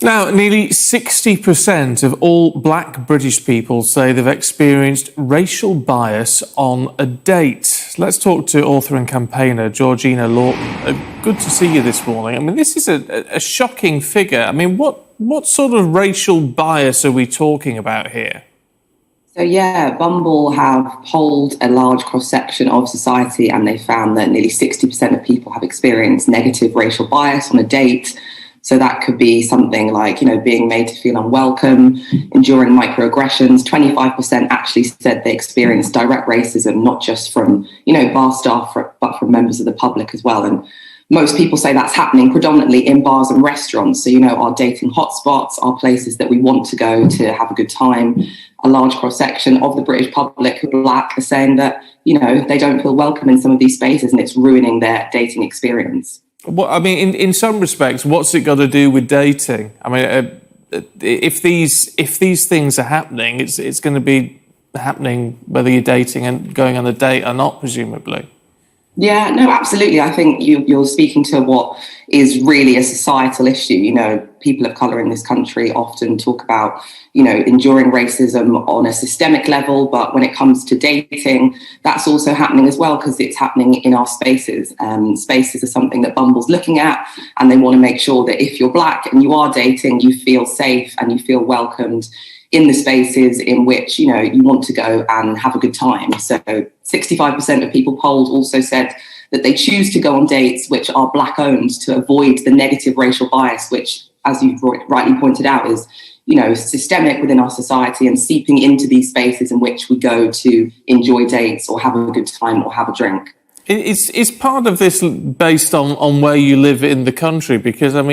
Now, nearly 60% of all black British people say they've experienced racial bias on a date. Let's talk to author and campaigner Georgina Lawton. Good to see you this morning. I mean, this is a shocking figure. I mean, what sort of racial bias are we talking about here? So Bumble have polled a large cross-section of society, and they found that nearly 60% of people have experienced negative racial bias on a date. So that could be something like, being made to feel unwelcome, enduring microaggressions. 25% actually said they experienced direct racism, not just from, bar staff, but from members of the public as well. And most people say that's happening predominantly in bars and restaurants. So, our dating hotspots are places that we want to go to have a good time. A large cross-section of the British public who are black are saying that, they don't feel welcome in some of these spaces and it's ruining their dating experience. Well, I mean, in some respects, what's it got to do with dating? I mean, if these things are happening, it's going to be happening whether you're dating and going on a date or not, presumably. Yeah, no, absolutely. I think you're speaking to what is really a societal issue. People of colour in this country often talk about, enduring racism on a systemic level. But when it comes to dating, that's also happening as well, because it's happening in our spaces. Spaces are something that Bumble's looking at, and they want to make sure that if you're black and you are dating, you feel safe and you feel welcomed in the spaces in which, you want to go and have a good time. So 65% of people polled also said that they choose to go on dates which are black owned to avoid the negative racial bias, which, as you've rightly pointed out, is, systemic within our society and seeping into these spaces in which we go to enjoy dates or have a good time or have a drink. Is part of this based on where you live in the country? Because, I'm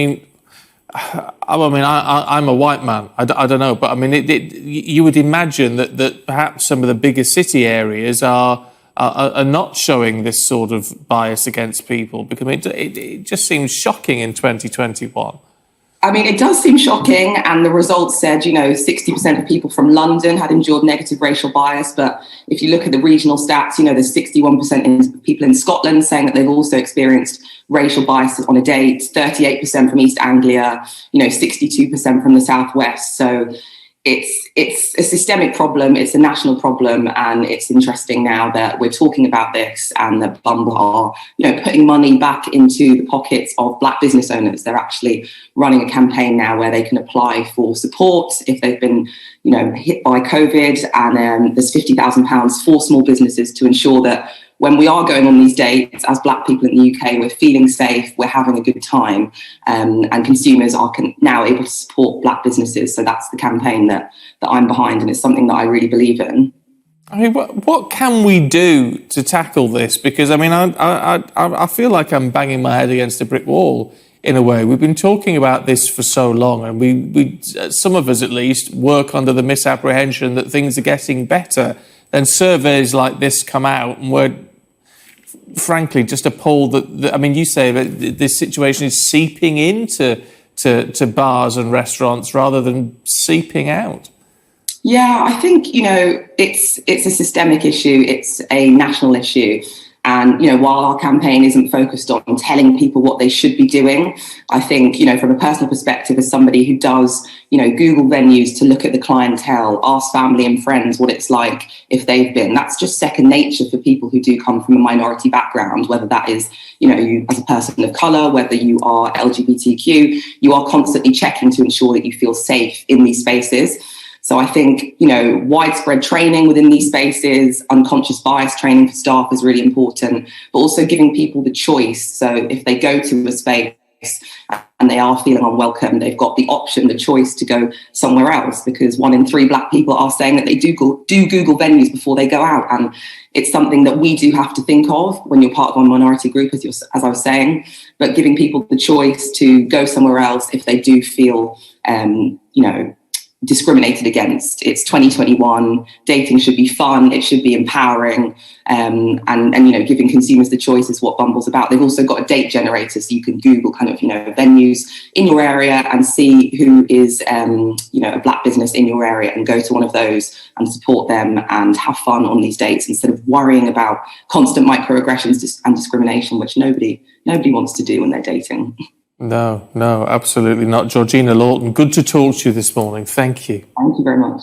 a white man. I don't know, but you would imagine that perhaps some of the bigger city areas are not showing this sort of bias against people, because it just seems shocking in 2021. It does seem shocking, and the results said, 60% of people from London had endured negative racial bias. But if you look at the regional stats, there's 61% of people in Scotland saying that they've also experienced racial bias on a date, 38% from East Anglia, 62% from the Southwest. So it's a systemic problem, it's a national problem, and it's interesting now that we're talking about this and that Bumble are, putting money back into the pockets of black business owners. They're actually running a campaign now where they can apply for support if they've been, hit by COVID, and there's £50,000 for small businesses to ensure that when we are going on these dates as black people in the UK, we're feeling safe, we're having a good time, and consumers are now able to support black businesses. So that's the campaign that I'm behind, and it's something that I really believe in. What can we do to tackle this? Because, I feel like I'm banging my head against a brick wall in a way. We've been talking about this for so long, and we some of us at least work under the misapprehension that things are getting better. Then surveys like this come out, and we're frankly just appalled that you say that this situation is seeping into to bars and restaurants rather than seeping out. Yeah, I think, it's a systemic issue. It's a national issue. And, while our campaign isn't focused on telling people what they should be doing, I think, from a personal perspective, as somebody who does, Google venues to look at the clientele, ask family and friends what it's like if they've been, that's just second nature for people who do come from a minority background, whether that is, you as a person of colour, whether you are LGBTQ, you are constantly checking to ensure that you feel safe in these spaces. So I think, widespread training within these spaces, unconscious bias training for staff is really important, but also giving people the choice. So if they go to a space and they are feeling unwelcome, they've got the option, the choice to go somewhere else, because 1 in 3 black people are saying that they do Google venues before they go out. And it's something that we do have to think of when you're part of a minority group, as I was saying, but giving people the choice to go somewhere else if they do feel, discriminated against. It's 2021. Dating should be fun. It should be empowering, and giving consumers the choice is what Bumble's about. They've also got a date generator, so you can Google venues in your area and see who is a black business in your area and go to one of those and support them and have fun on these dates instead of worrying about constant microaggressions and discrimination, which nobody wants to do when they're dating. No, absolutely not. Georgina Lawton, good to talk to you this morning. Thank you. Thank you very much.